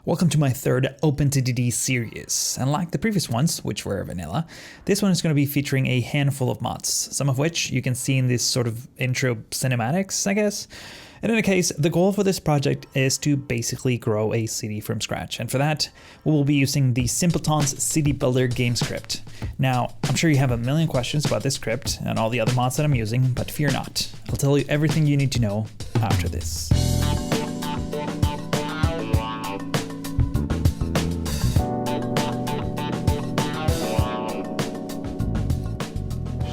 Welcome to my third OpenTTD series, and like the previous ones, which were vanilla, this one is going to be featuring a handful of mods, some of which you can see in this sort of intro cinematics, I guess. In any case, the goal for this project is to basically grow a city from scratch, and for that, we will be using the Simpleton's City Builder game script. Now, I'm sure you have a million questions about this script and all the other mods that I'm using, but fear not, I'll tell you everything you need to know after this.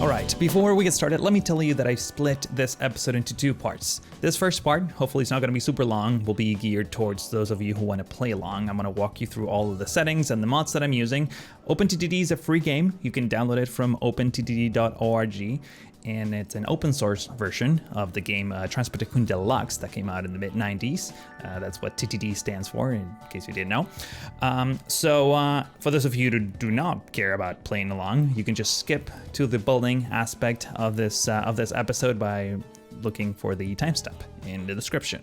Alright, before we get started, let me tell you that I split this episode into two parts. This first part, hopefully it's not going to be super long, will be geared towards those of you who want to play along. I'm going to walk you through all of the settings and the mods that I'm using. OpenTTD is a free game. You can download it from OpenTTD.org. And it's an open source version of the game Transport Tycoon Deluxe that came out in the mid-90s. That's what TTD stands for, in case you didn't know. For those of you who do not care about playing along, you can just skip to the building aspect of this episode by looking for the timestamp in the description.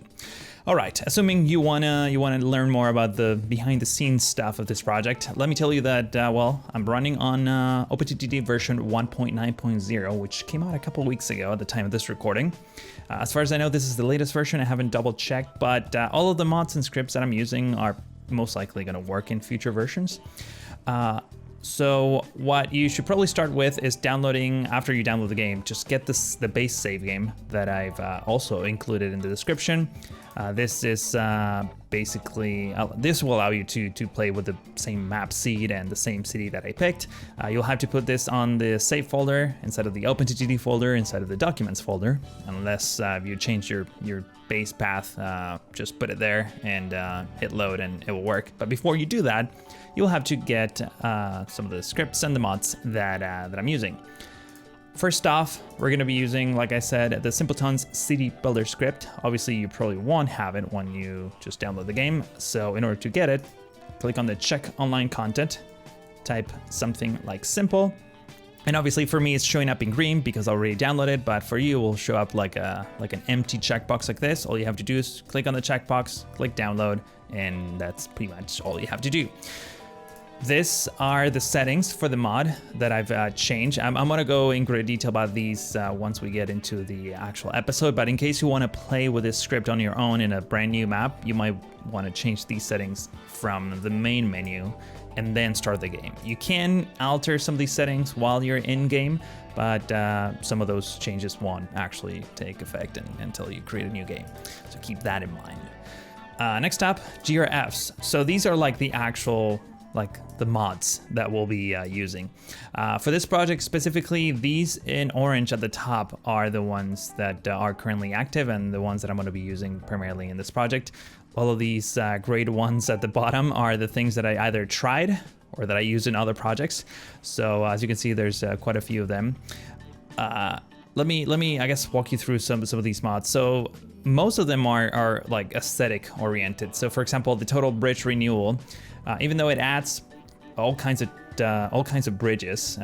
All right, assuming you wanna learn more about the behind-the-scenes stuff of this project, let me tell you that, I'm running on OpenTTD version 1.9.0, which came out a couple weeks ago at the time of this recording. As far as I know, this is the latest version. I haven't double-checked, but all of the mods and scripts that I'm using are most likely gonna work in future versions. So what you should probably start with is downloading, after you download the game, just get the base save game that I've also included in the description. This is basically, this will allow you to play with the same map seed and the same city that I picked. You'll have to put this on the save folder instead of the OpenTTD folder, inside of the documents folder, unless you change your base path, just put it there and hit load and it will work. But before you do that, you'll have to get some of the scripts and the mods that I'm using. First off, we're going to be using, like I said, the Simpleton's City Builder script. Obviously, you probably won't have it when you just download the game. So in order to get it, click on the Check Online Content, type something like simple. And obviously for me, it's showing up in green because I already downloaded, but for you, it will show up like an empty checkbox like this. All you have to do is click on the checkbox, click download, and that's pretty much all you have to do. These are the settings for the mod that I've changed. I'm gonna go in great detail about these once we get into the actual episode, but in case you wanna play with this script on your own in a brand new map, you might wanna change these settings from the main menu and then start the game. You can alter some of these settings while you're in game, but some of those changes won't actually take effect until you create a new game. So keep that in mind. Next up, GRFs. So these are like the actual, the mods that we'll be using. For this project specifically, these in orange at the top are the ones that are currently active and the ones that I'm going to be using primarily in this project. All of these gray ones at the bottom are the things that I either tried or that I used in other projects. So as you can see, there's quite a few of them. Let me I guess walk you through some of these mods. So most of them are like aesthetic oriented. So for example, the total bridge renewal, even though it adds all kinds of bridges,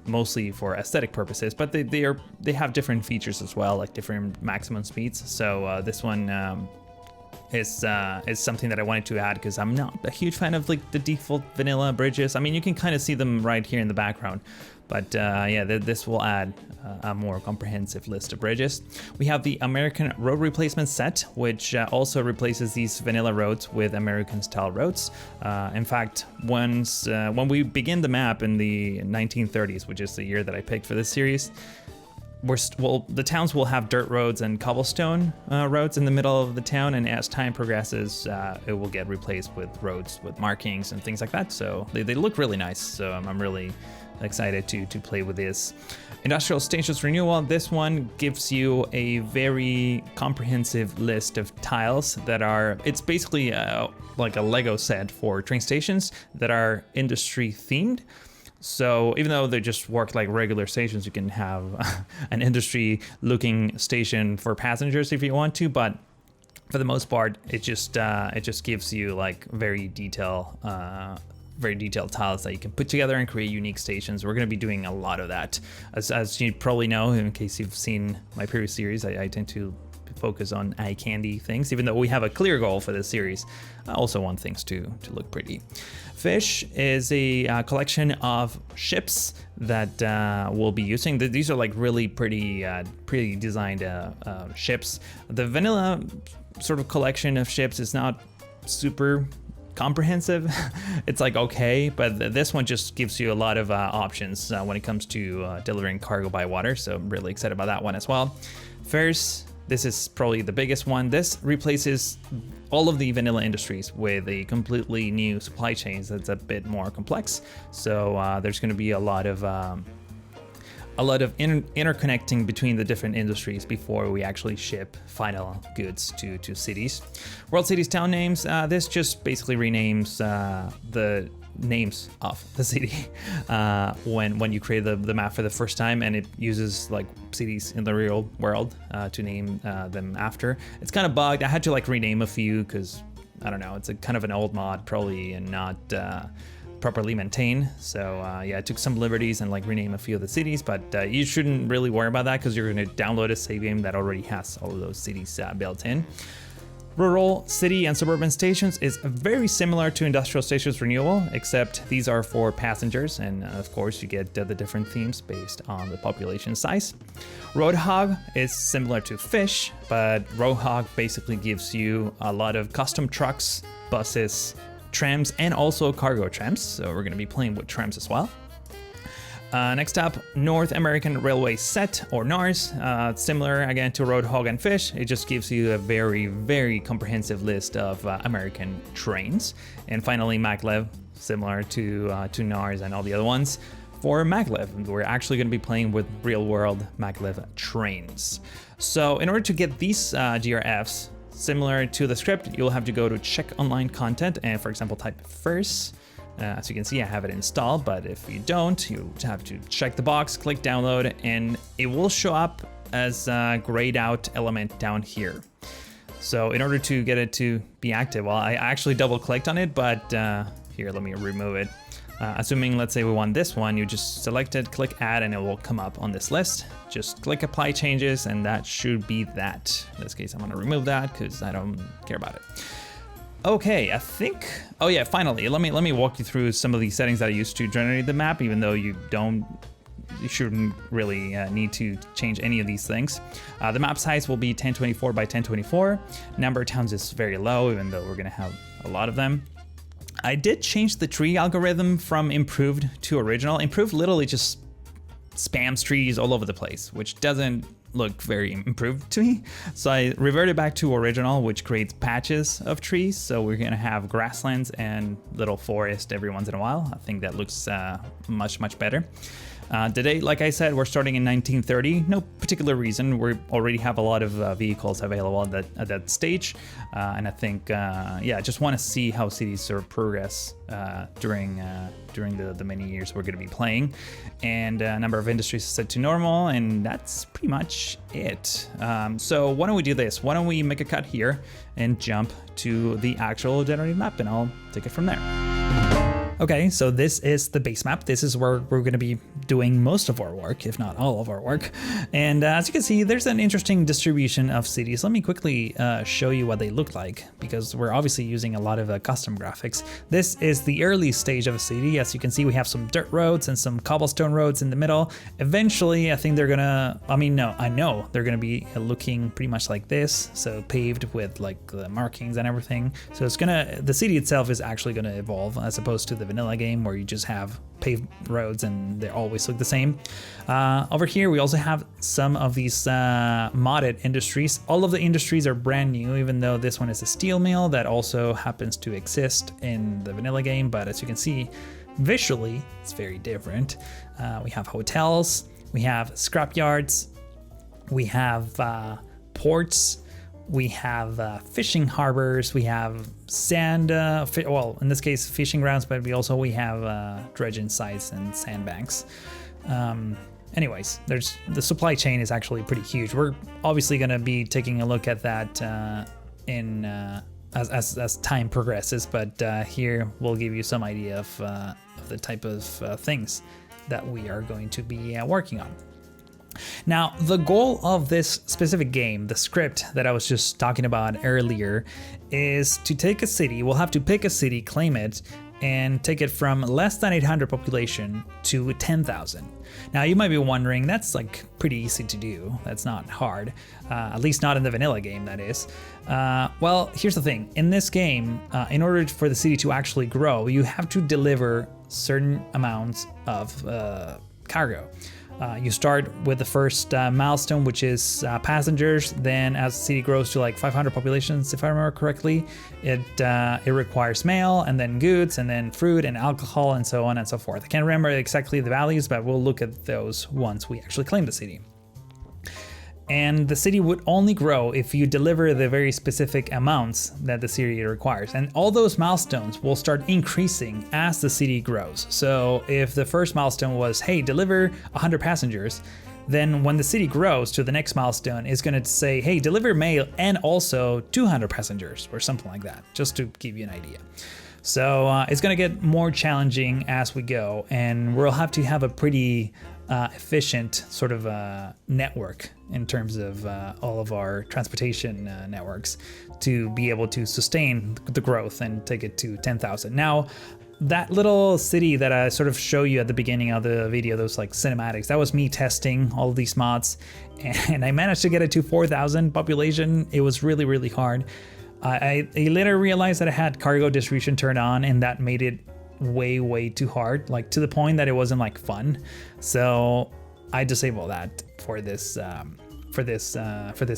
mostly for aesthetic purposes, but they have different features as well, like different maximum speeds. So this one is something that I wanted to add because I'm not a huge fan of like the default vanilla bridges. I mean, you can kind of see them right here in the background, but yeah, this will add a more comprehensive list of bridges. We have the American road replacement set, which also replaces these vanilla roads with American style roads. In fact, when we begin the map in the 1930s, which is the year that I picked for this series, the towns will have dirt roads and cobblestone roads in the middle of the town, and as time progresses, it will get replaced with roads with markings and things like that. So they look really nice. So I'm really excited to play with this. Industrial stations renewal. This one gives you a very comprehensive list of tiles that it's basically like a Lego set for train stations that are industry themed. So even though they just work like regular stations, you can have an industry looking station for passengers if you want to, but for the most part, it just gives you like very detailed tiles that you can put together and create unique stations. We're going to be doing a lot of that. As you probably know, in case you've seen my previous series, I tend to focus on eye candy things, even though we have a clear goal for this series. I also want things to look pretty. Fish is a collection of ships that we'll be using. These are like really pretty designed ships. The vanilla sort of collection of ships is not super comprehensive. It's like okay, but this one just gives you a lot of options when it comes to delivering cargo by water, so I'm really excited about that one as well. First, this is probably the biggest one. This replaces all of the vanilla industries with a completely new supply chain that's a bit more complex. So there's going to be a lot of interconnecting between the different industries before we actually ship final goods to cities. World cities, town names. This just basically renames the names of the city when you create the map for the first time, and it uses like cities in the real world to name them after. It's kind of bugged. I had to like rename a few because I don't know, it's a kind of an old mod probably and not properly maintained. So yeah, I took some liberties and like rename a few of the cities, but you shouldn't really worry about that because you're going to download a save game that already has all of those cities built in. Rural, city, and suburban stations is very similar to industrial stations renewal, except these are for passengers, and of course you get the different themes based on the population size. Roadhog is similar to Fish, but Roadhog basically gives you a lot of custom trucks, buses, trams, and also cargo trams, so we're going to be playing with trams as well. Next up, North American Railway Set, or NARS. Similar again to Roadhog and Fish, it just gives you a very, very comprehensive list of American trains. And finally, Maglev, similar to NARS and all the other ones. For Maglev, we're actually going to be playing with real-world Maglev trains. So in order to get these GRFs, similar to the script, you'll have to go to check online content and, for example, type first. As you can see, I have it installed, but if you don't, you have to check the box, click download, and it will show up as a grayed out element down here. So in order to get it to be active, well, I actually double clicked on it, but here, let me remove it. Assuming, let's say we want this one, you just select it, click add, and it will come up on this list. Just click apply changes, and that should be that. In this case, I'm gonna remove that because I don't care about it. Okay, I think, oh yeah, finally, let me walk you through some of the settings that I used to generate the map, even though you shouldn't really need to change any of these things. The map size will be 1024 by 1024. Number of towns is very low, even though we're gonna have a lot of them. I did change the tree algorithm from improved to original. Improved literally just spams trees all over the place, which doesn't look very improved to me. So I reverted back to original, which creates patches of trees. So we're gonna have grasslands and little forest every once in a while. I think that looks much better. Today, like I said, we're starting in 1930. No particular reason. We already have a lot of vehicles available at that stage. And I think, yeah, I just want to see how cities sort of progress during the many years we're going to be playing. And a number of industries is set to normal, and that's pretty much it. So why don't we do this? Why don't we make a cut here and jump to the actual generated map, and I'll take it from there. Okay, so this is the base map. This is where we're going to be doing most of our work, if not all of our work. And as you can see, there's an interesting distribution of cities. Let me quickly show you what they look like, because we're obviously using a lot of custom graphics. This is the early stage of a city. As you can see, we have some dirt roads and some cobblestone roads in the middle. Eventually, I think they're gonna, I know they're gonna be looking pretty much like this. So paved with like the markings and everything. So it's the city itself is actually gonna evolve as opposed to the vanilla game where you just have paved roads and they always look the same. Over here we also have some of these modded industries. All of the industries are brand new, even though this one is a steel mill that also happens to exist in the vanilla game, but as you can see visually it's very different. We have hotels, we have scrapyards, we have ports, we have fishing harbors, we have sand, well, in this case, fishing grounds, but we have dredging sites and sandbanks. Anyways, the supply chain is actually pretty huge. We're obviously going to be taking a look at that as time progresses, but here we'll give you some idea of the type of things that we are going to be working on. Now, the goal of this specific game, the script that I was just talking about earlier, is to take a city. We'll have to pick a city, claim it, and take it from less than 800 population to 10,000. Now, you might be wondering, that's like pretty easy to do. That's not hard, at least not in the vanilla game, that is. Well, here's the thing. In this game, in order for the city to actually grow, you have to deliver certain amounts of cargo. You start with the first milestone, which is passengers. Then as the city grows to like 500 populations, if I remember correctly, it requires mail, and then goods, and then fruit and alcohol, and so on and so forth. I can't remember exactly the values, but we'll look at those once we actually claim the city. And the city would only grow if you deliver the very specific amounts that the city requires. And all those milestones will start increasing as the city grows. So if the first milestone was, hey, deliver 100 passengers, then when the city grows to the next milestone, it's going to say, hey, deliver mail and also 200 passengers or something like that, just to give you an idea. So it's going to get more challenging as we go, and we'll have to have a pretty efficient sort of network in terms of all of our transportation networks to be able to sustain the growth and take it to 10,000. Now, that little city that I sort of show you at the beginning of the video, those like cinematics, that was me testing all of these mods, and I managed to get it to 4,000 population. It was really, really hard. I later realized that I had cargo distribution turned on, and that made it way too hard, like to the point that it wasn't like fun. So I disable that for this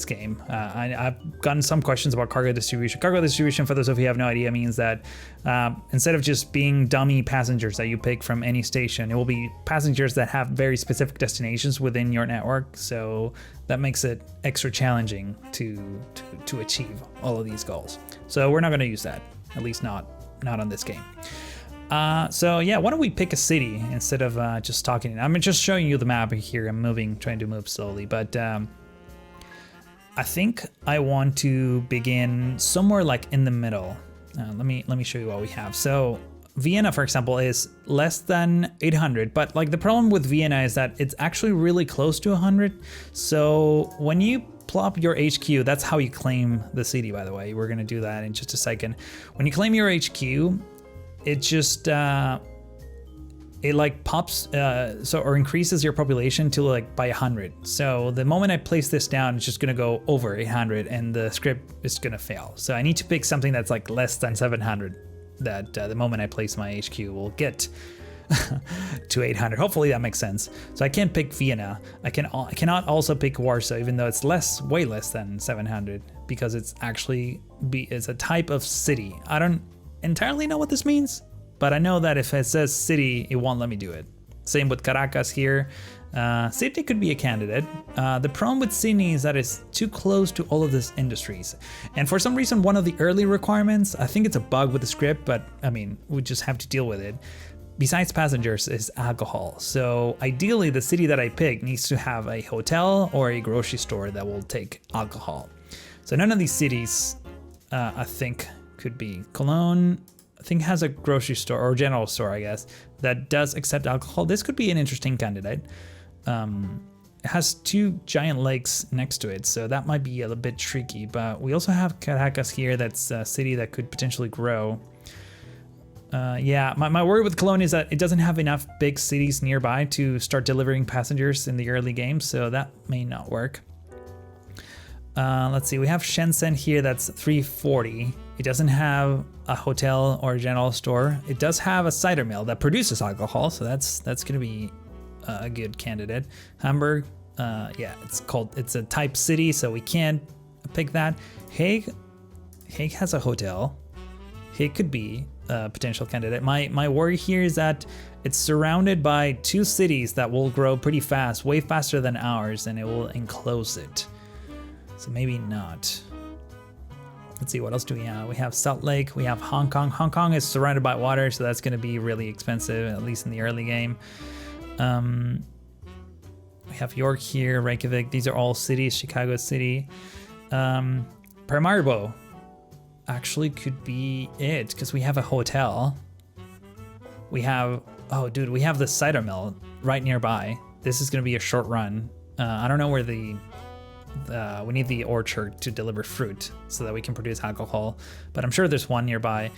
game. I've gotten some questions about cargo distribution. Cargo distribution, for those of you who have no idea, means that instead of just being dummy passengers that you pick from any station, it will be passengers that have very specific destinations within your network. So that makes it extra challenging to achieve all of these goals. So we're not going to use that, at least not on this game. So yeah, why don't we pick a city instead of just talking? I'm just showing you the map here. I'm trying to move slowly, but I think I want to begin somewhere like in the middle. Let me show you what we have. So Vienna, for example, is less than 800, but like the problem with Vienna is that it's actually really close to 100. So when you plop your HQ, that's how you claim the city, by the way. We're gonna do that in just a second. When you claim your HQ, it just it like pops or increases your population to like by 100. So the moment I place this down, it's just gonna go over 800 and the script is gonna fail. So I need to pick something that's like less than 700, that the moment I place my HQ will get to 800. Hopefully that makes sense. So I can't pick Vienna. I cannot also pick Warsaw, even though it's way less than 700, because it's actually it's a type of city. I don't entirely know what this means, but I know that if it says city, it won't let me do it. Same with Caracas here. Sydney could be a candidate. The problem with Sydney is that it's too close to all of these industries. And for some reason, one of the early requirements, I think it's a bug with the script, but I mean, we just have to deal with it, besides passengers, is alcohol. So ideally, the city that I pick needs to have a hotel or a grocery store that will take alcohol. So none of these cities, I think, could be. Cologne, I think, has a grocery store or general store, I guess, that does accept alcohol. This could be an interesting candidate. It has two giant lakes next to it, so that might be a little bit tricky. But we also have Caracas here. That's a city that could potentially grow. Yeah, my worry with Cologne is that it doesn't have enough big cities nearby to start delivering passengers in the early game, so that may not work. Let's see, we have Shenzhen here, that's 340. It doesn't have a hotel or a general store. It does have a cider mill that produces alcohol, so that's gonna be a good candidate. Hamburg, yeah, it's a type city, so we can't pick that. Hague has a hotel. Hague could be a potential candidate. My worry here is that it's surrounded by two cities that will grow pretty fast, way faster than ours, and it will enclose it. So maybe not. Let's see, what else do we have? We have Salt Lake, we have Hong Kong. Hong Kong is surrounded by water, so that's gonna be really expensive, at least in the early game. We have York here, Reykjavik, these are all cities, Chicago City. Paramaribo actually could be it, because we have a hotel. We have, oh dude, we have the cider mill right nearby. This is gonna be a short run. I don't know where we need the orchard to deliver fruit so that we can produce alcohol, but I'm sure there's one nearby.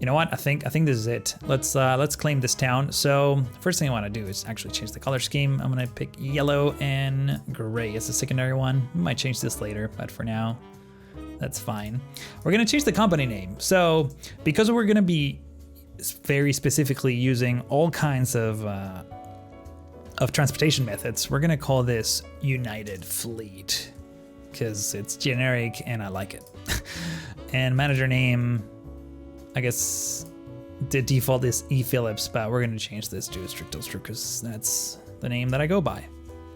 You know what? I think this is it. Let's claim this town. So first thing I want to do is actually change the color scheme. I'm gonna pick yellow and gray as the secondary one. We might change this later, but for now, that's fine. We're gonna change the company name. So because we're gonna be very specifically using all kinds of transportation methods, we're gonna call this United Fleet because it's generic and I like it. And manager name, I guess the default is E. Phillips, but we're gonna change this to Strictos because that's the name that I go by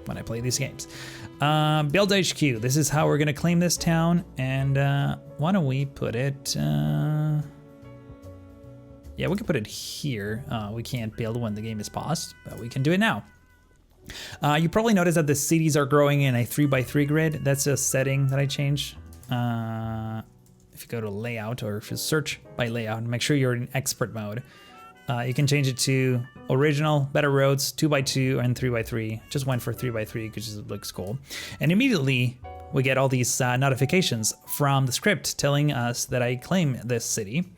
when I play these games. Build HQ, this is how we're gonna claim this town, and why don't we put it, yeah, we can put it here. We can't build when the game is paused, but we can do it now. You probably noticed that the cities are growing in a 3x3 grid. That's a setting that I changed. If you go to layout or if you search by layout, make sure you're in expert mode. You can change it to original, better roads, 2x2 and 3x3. Just went for 3x3 because it looks cool. And immediately we get all these notifications from the script telling us that I claim this city.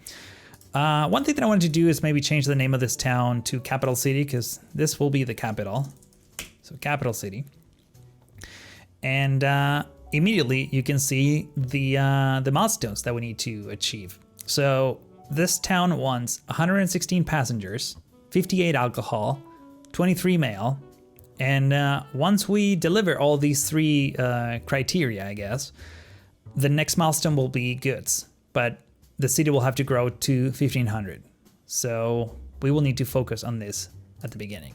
One thing that I wanted to do is maybe change the name of this town to Capital City because this will be the capital. So Capital City. And immediately you can see the milestones that we need to achieve. So this town wants 116 passengers, 58 alcohol, 23 mail, and once we deliver all these three criteria, I guess, the next milestone will be goods, but the city will have to grow to 1,500. So we will need to focus on this at the beginning.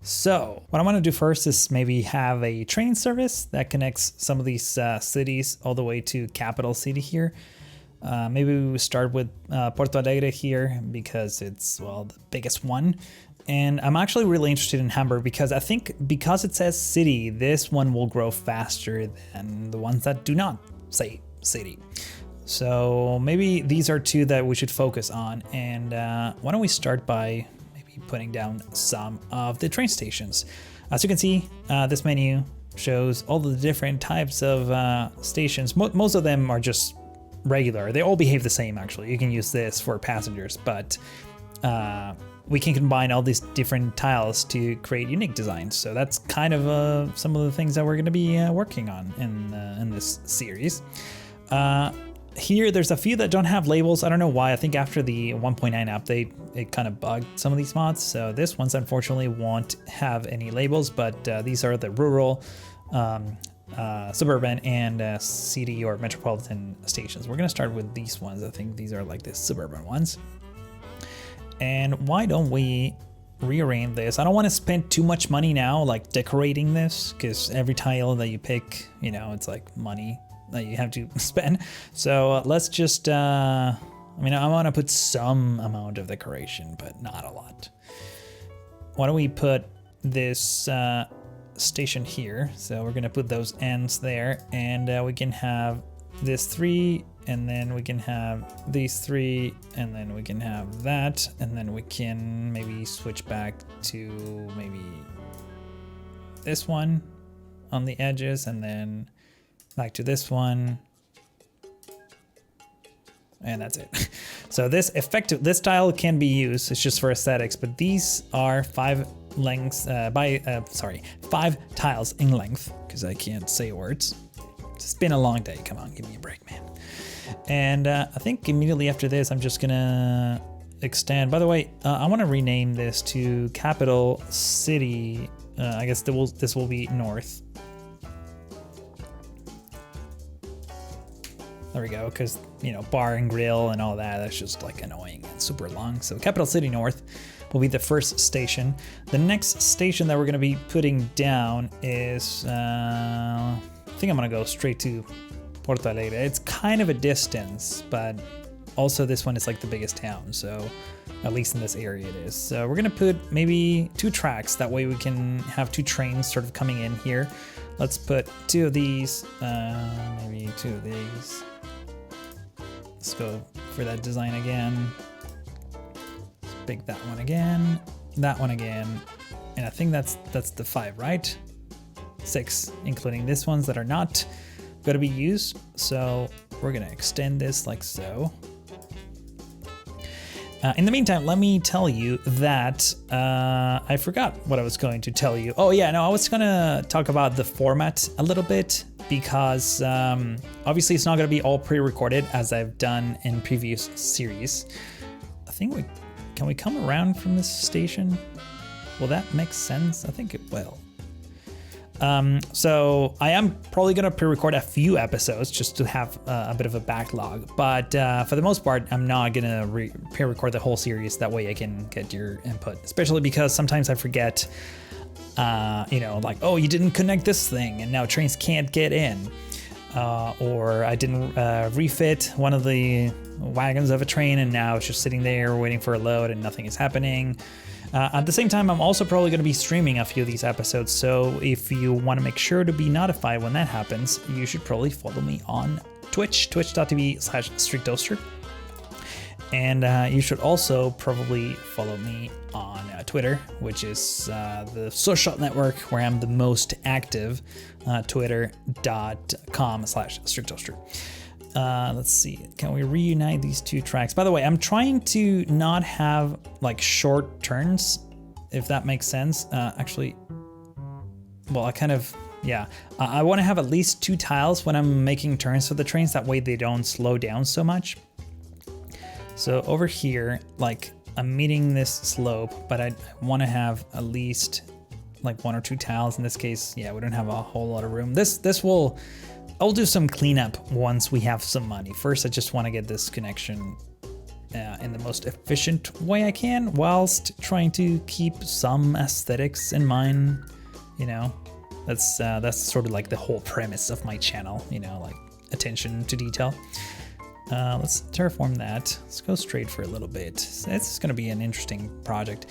So what I want to do first is maybe have a train service that connects some of these cities all the way to Capital City here. Maybe we will start with Porto Alegre here because it's, well, the biggest one. And I'm actually really interested in Hamburg because I think because it says city, this one will grow faster than the ones that do not say city. So maybe these are two that we should focus on. And why don't we start by putting down some of the train stations. As you can see, this menu shows all the different types of stations. Most of them are just regular. They all behave the same, actually. You can use this for passengers, but we can combine all these different tiles to create unique designs. So that's kind of some of the things that we're going to be working on in this series. Here, there's a few that don't have labels. I don't know why. I think after the 1.9 update, it kind of bugged some of these mods. So this one's unfortunately won't have any labels, but these are the rural, suburban, and city or metropolitan stations. We're gonna start with these ones. I think these are like the suburban ones. And why don't we rearrange this? I don't want to spend too much money now, like decorating this, because every tile that you pick, you know, it's like money that you have to spend. So let's just, I mean, I want to put some amount of decoration, but not a lot. Why don't we put this station here? So we're going to put those ends there, and we can have this 3, and then we can have these 3, and then we can have that, and then we can maybe switch back to maybe this one on the edges, and then back to this one, and that's it. So this tile can be used, it's just for aesthetics, but these are 5 lengths, 5 tiles in length, because I can't say words. It's been a long day, come on, give me a break, man. And I think immediately after this, I'm just gonna extend. By the way, I wanna rename this to Capital City. I guess this will be north. There we go, because, you know, bar and grill and all that, that's just like annoying and super long. So Capital City North will be the first station. The next station that we're going to be putting down is, I think I'm going to go straight to Porto Alegre. It's kind of a distance, but also this one is like the biggest town, so at least in this area it is. So we're going to put maybe 2 tracks, that way we can have 2 trains sort of coming in here. Let's put 2 of these, maybe 2 of these. Let's go for that design again. Let's pick that one again, and I think that's the 5, right? 6, including these ones that are not going to be used. So we're going to extend this like so. In the meantime, let me tell you that I forgot what I was going to tell you. Oh yeah, no, I was gonna talk about the format a little bit because obviously it's not gonna be all pre-recorded as I've done in previous series. I think can we come around from this station? Will that make sense? I think it will. So I am probably gonna pre-record a few episodes just to have a bit of a backlog, but for the most part, I'm not gonna pre-record the whole series. That way I can get your input, especially because sometimes I forget, you know, like, oh, you didn't connect this thing and now trains can't get in, or I didn't refit one of the wagons of a train and now it's just sitting there waiting for a load and nothing is happening. At the same time, I'm also probably going to be streaming a few of these episodes, so if you want to make sure to be notified when that happens, you should probably follow me on Twitch, twitch.tv/StreetToaster. And you should also probably follow me on Twitter, which is the social network where I'm the most active, twitter.com/StreetToaster. Let's see, can we reunite these two tracks? By the way, I'm trying to not have like short turns, if that makes sense. Actually, well, I want to have at least 2 tiles when I'm making turns for the trains. That way they don't slow down so much. So over here, like I'm meeting this slope, but I want to have at least like 1 or 2 tiles. In this case, yeah, we don't have a whole lot of room. I'll do some cleanup once we have some money. First, I just want to get this connection in the most efficient way I can, whilst trying to keep some aesthetics in mind. You know, that's sort of like the whole premise of my channel. You know, like attention to detail. Let's terraform that. Let's go straight for a little bit. It's going to be an interesting project.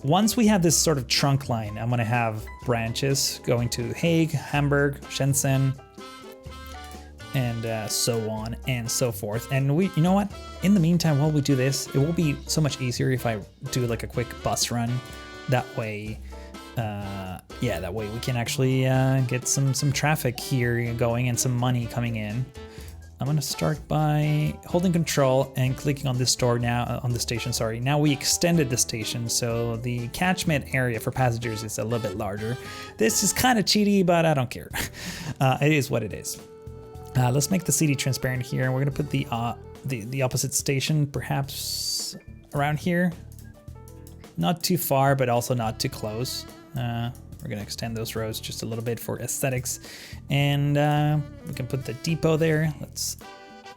Once we have this sort of trunk line, I'm going to have branches going to Hague, Hamburg, Shenzhen, and so on and so forth. And you know what? In the meantime, while we do this, it will be so much easier if I do like a quick bus run. That way, that way we can actually get some traffic here going and some money coming in. I'm gonna start by holding control and clicking on this door now, on the station, sorry. Now we extended the station, so the catchment area for passengers is a little bit larger. This is kind of cheaty, but I don't care. It is what it is. Let's make the CD transparent here, and we're gonna put the opposite station perhaps around here. Not too far, but also not too close. We're gonna extend those roads just a little bit for aesthetics, and we can put the depot there. Let's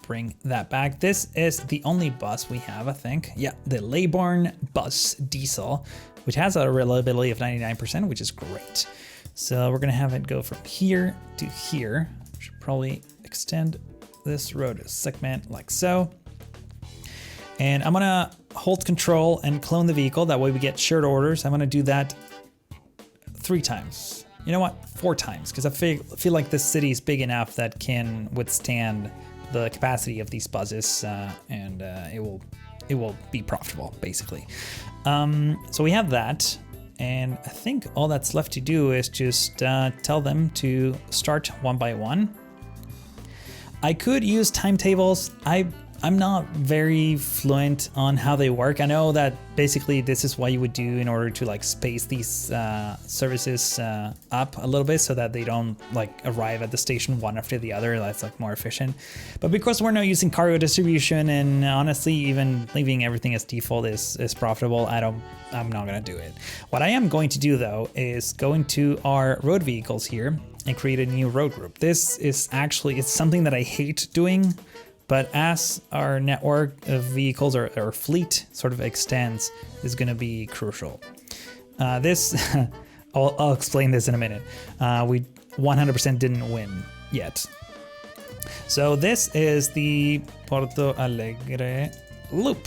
bring that back. This is the only bus we have, I think. Yeah, the Leybourne bus diesel, which has a reliability of 99%, which is great. So we're gonna have it go from here to here. Should probably extend this road segment like so. And I'm gonna hold control and clone the vehicle. That way we get shared orders. I'm gonna do that 3 times. You know what? 4 times, because I feel like this city is big enough that can withstand the capacity of these buses, and it will be profitable, basically. So we have that, and I think all that's left to do is just tell them to start one by one. I could use timetables. I'm not very fluent on how they work. I know that basically this is what you would do in order to like space these services up a little bit so that they don't like arrive at the station one after the other. That's like more efficient. But because we're not using cargo distribution, and honestly, even leaving everything as default is profitable, I'm not gonna do it. What I am going to do though is go into our road vehicles here and create a new road group. This is actually, it's something that I hate doing. But as our network of vehicles or fleet sort of extends, is going to be crucial. I'll explain this in a minute. We 100% didn't win yet. So this is the Porto Alegre loop.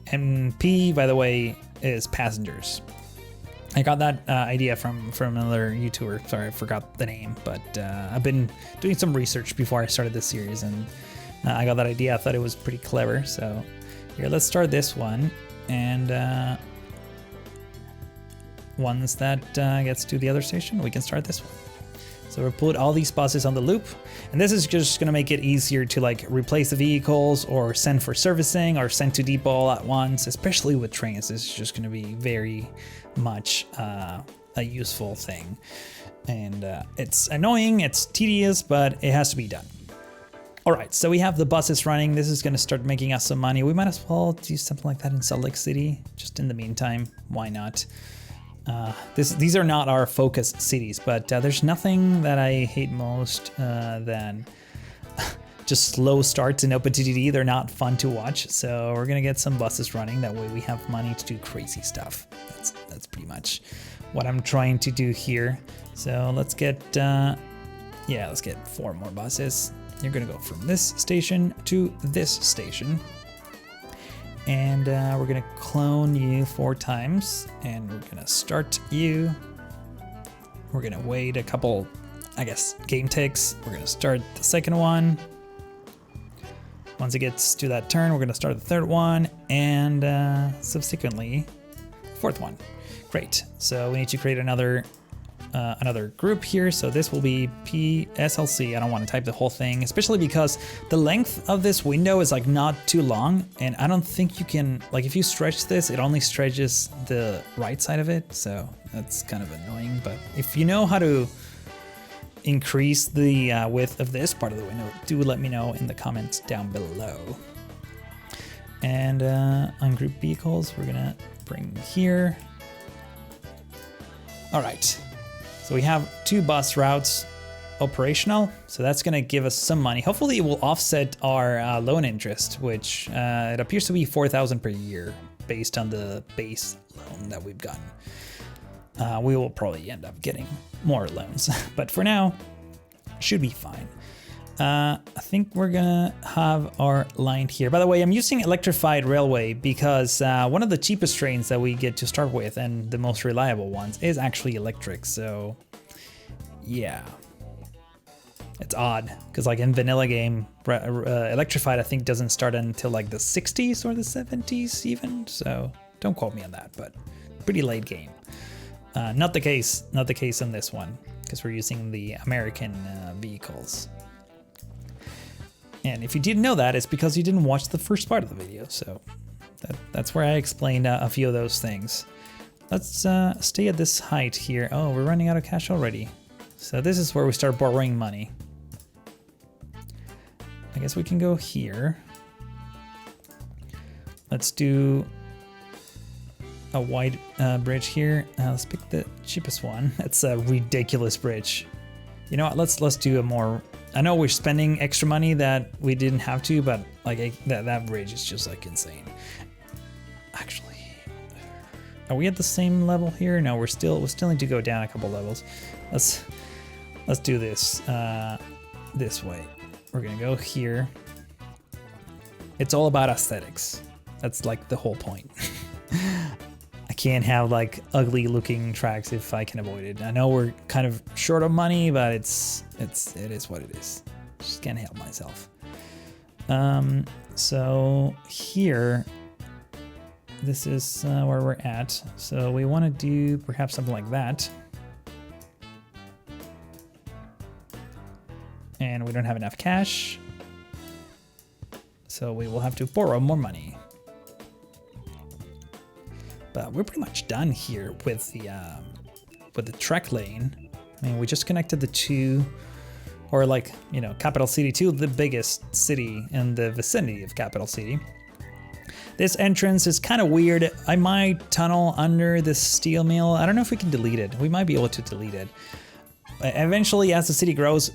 And P, by the way, is passengers. I got that idea from another YouTuber. Sorry, I forgot the name, but I've been doing some research before I started this series, and I got that idea. I thought it was pretty clever. So here, let's start this one, and once that gets to the other station, we can start this one. So we'll put all these buses on the loop, and this is just gonna make it easier to like replace the vehicles or send for servicing or send to depot all at once, especially with trains. This is just gonna be very much a useful thing. And it's annoying, it's tedious, but it has to be done. All right, so we have the buses running. This is gonna start making us some money. We might as well do something like that in Salt Lake City, just in the meantime, why not? These are not our focus cities, but there's nothing that I hate most than just slow starts in OpenTTD. They're not fun to watch, so we're gonna get some buses running. That way we have money to do crazy stuff. That's pretty much what I'm trying to do here. So let's get, let's get 4 more buses. You're gonna go from this station to this station. And we're gonna clone you 4 times, and we're gonna start you. We're gonna wait a couple, I guess, game ticks. We're gonna start the second one. Once it gets to that turn, we're gonna start the third one, and subsequently, 4th one. Great, so we need to create another group here. So this will be PSLC. I don't want to type the whole thing, especially because the length of this window is like not too long, and I don't think you can, like, if you stretch this, it only stretches the right side of it, so that's kind of annoying. But if you know how to increase the width of this part of the window, do let me know in the comments down below. And on group vehicles, we're gonna bring here. All right. So we have 2 bus routes operational, so that's gonna give us some money. Hopefully it will offset our loan interest, which it appears to be 4,000 per year based on the base loan that we've gotten. We will probably end up getting more loans, but for now, should be fine. I think we're gonna have our line here. By the way, I'm using electrified railway because one of the cheapest trains that we get to start with and the most reliable ones is actually electric. So yeah, it's odd because like in vanilla game, electrified I think doesn't start until like the 60s or the 70s even. So don't quote me on that, but pretty late game. Not the case on this one because we're using the American vehicles. And if you didn't know that, it's because you didn't watch the first part of the video. So that's where I explained a few of those things. Let's stay at this height here. Oh, we're running out of cash already. So this is where we start borrowing money. I guess we can go here. Let's do a wide bridge here. Let's pick the cheapest one. It's a ridiculous bridge. You know what? Let's do a more. I know we're spending extra money that we didn't have to, but like that bridge is just like insane. Actually, are we at the same level here? No, we still need to go down a couple levels. Let's do this this way. We're gonna go here. It's all about aesthetics. That's like the whole point. I can't have like ugly looking tracks if I can avoid it. I know we're kind of short of money, but it is what it is. Just can't help myself. So here, this is where we're at. So we want to do perhaps something like that. And we don't have enough cash. So we will have to borrow more money. But we're pretty much done here with the track lane. I mean, we just connected the 2, or like, you know, Capital City to the biggest city in the vicinity of Capital City. This entrance is kind of weird. I might tunnel under this steel mill. I don't know if we can delete it. We might be able to delete it. Eventually, as the city grows,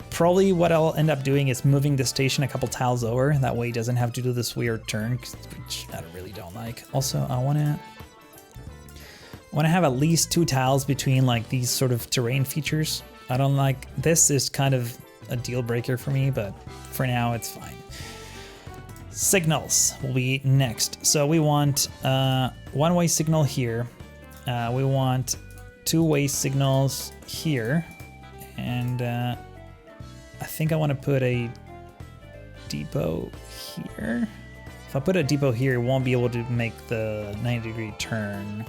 probably what I'll end up doing is moving the station a couple tiles over. That way it doesn't have to do this weird turn, which I really don't like. Also, I want to have at least 2 tiles between like these sort of terrain features. I don't like, this is kind of a deal breaker for me, but for now it's fine. Signals will be next. So we want one-way signal here. We want 2-way signals here. And I think I want to put a depot here. If I put a depot here, it won't be able to make the 90-degree turn.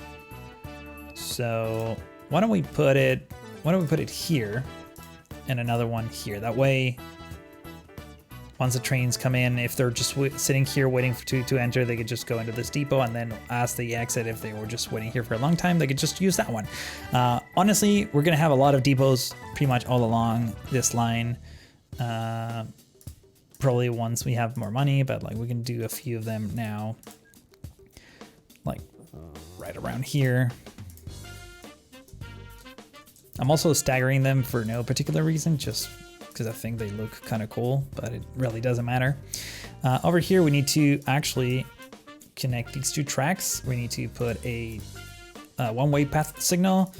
So why don't we put it here and another one here? That way, once the trains come in, if they're just sitting here waiting to enter, they could just go into this depot, and then as they exit, if they were just waiting here for a long time, they could just use that one. Honestly, we're gonna have a lot of depots pretty much all along this line. Probably once we have more money, but like we can do a few of them now, like right around here. I'm also staggering them for no particular reason, just because I think they look kind of cool, but it really doesn't matter. Over here, we need to actually connect these two tracks. We need to put a one-way path signal,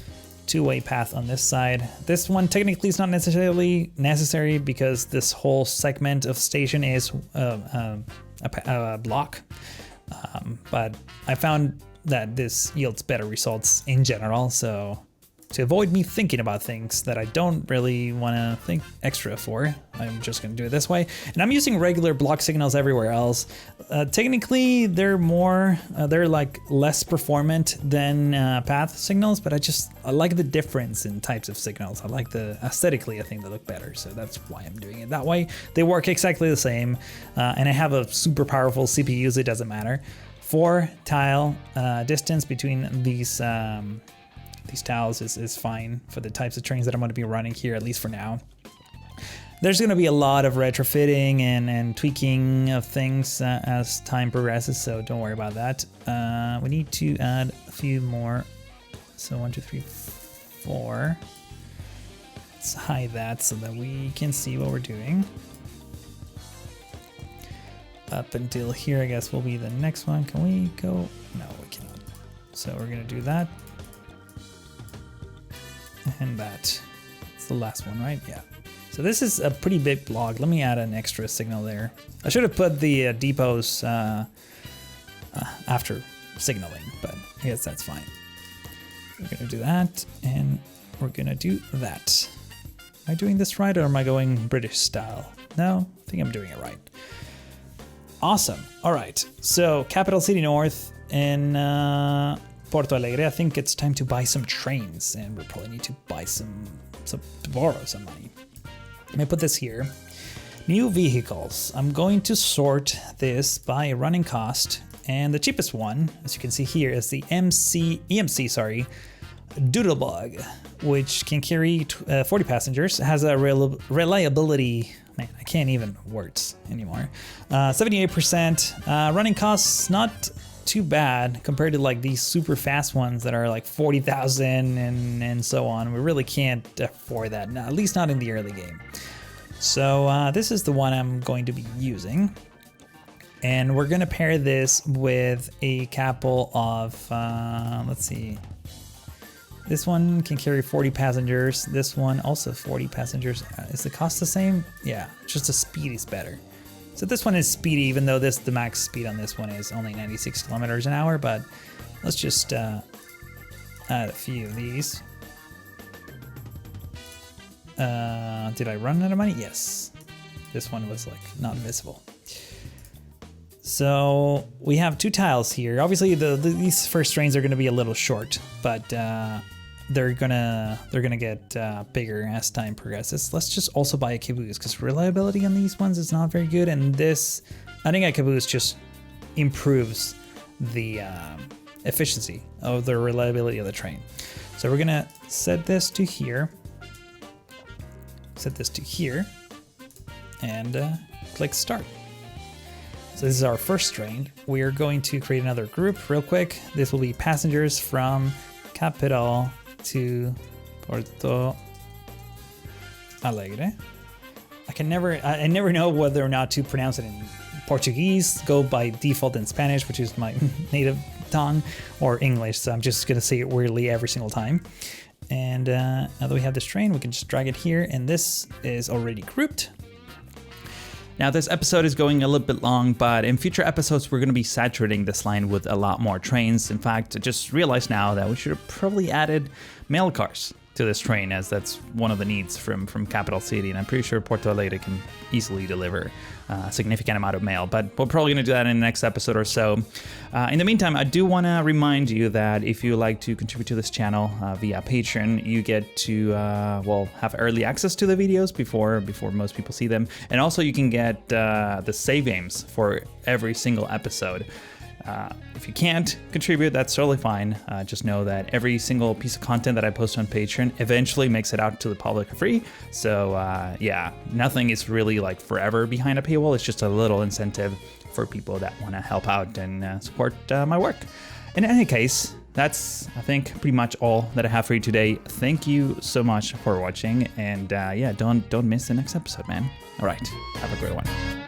two-way path on this side. This one technically is not necessarily necessary because this whole segment of station is a block, but I found that this yields better results in general, so to avoid me thinking about things that I don't really want to think extra for, I'm just going to do it this way. And I'm using regular block signals everywhere else. Technically, they're like less performant than path signals, but I like the difference in types of signals. I like aesthetically, I think they look better. So that's why I'm doing it that way. They work exactly the same. And I have a super powerful CPU, so it doesn't matter. 4 tile distance between these tiles is fine for the types of trains that I'm going to be running here, at least for now. There's going to be a lot of retrofitting and tweaking of things as time progresses, so don't worry about that. We need to add a few more. So 1, 2, 3, 4. Let's hide that so that we can see what we're doing. Up until here, I guess, will be the next one. Can we go? No, we cannot. So we're going to do that. And that. It's the last one, right? Yeah. So this is a pretty big block. Let me add an extra signal there. I should have put the depots after signaling, but I guess that's fine. We're gonna do that, and we're gonna do that. Am I doing this right, or am I going British style? No, I think I'm doing it right. Awesome. All right. So Capital City North in Porto Alegre. I think it's time to buy some trains, and we'll probably need to buy to borrow some money. Let me put this here. New vehicles. I'm going to sort this by running cost, and the cheapest one, as you can see here, is the EMC, Doodlebug, which can carry 40 passengers. It has a reliability. Man, I can't even words anymore. 78%. Running costs not too bad compared to like these super fast ones that are like 40,000 and so on. We really can't afford that, at least not in the early game. So this is the one I'm going to be using, and we're gonna pair this with a couple of let's see. This one can carry 40 passengers. This one also 40 passengers. Is the cost the same? Yeah, just the speed is better. So this one is speedy, even though the max speed on this one is only 96 kilometers an hour, but let's just add a few of these. Did I run out of money? Yes. This one was like not visible. So we have 2 tiles here. Obviously these first trains are gonna be a little short, but they're gonna get bigger as time progresses. Let's just also buy a caboose, because reliability on these ones is not very good, and this, adding a caboose just improves the efficiency of the reliability of the train. So we're gonna set this to here, and click start. So this is our first train. We are going to create another group real quick. This will be passengers from Capital to Porto Alegre. I never know whether or not to pronounce it in Portuguese, go by default in Spanish, which is my native tongue, or English, so I'm just gonna say it weirdly every single time. And now that we have this train, we can just drag it here, and this is already grouped. Now this episode is going a little bit long, but in future episodes we're going to be saturating this line with a lot more trains. In fact, I just realized now that we should have probably added mail cars. to this train, as that's one of the needs from Capital City, and I'm pretty sure Porto Alegre can easily deliver a significant amount of mail, but we're probably going to do that in the next episode or so. In the meantime, I do want to remind you that if you like to contribute to this channel via Patreon, you get to have early access to the videos before most people see them, and also you can get the save games for every single episode. If you can't contribute, that's totally fine. Just know that every single piece of content that I post on Patreon eventually makes it out to the public for free. So yeah, nothing is really like forever behind a paywall. It's just a little incentive for people that want to help out and support my work. In any case, that's, I think, pretty much all that I have for you today. Thank you so much for watching, and yeah, don't miss the next episode, man. All right, have a great one.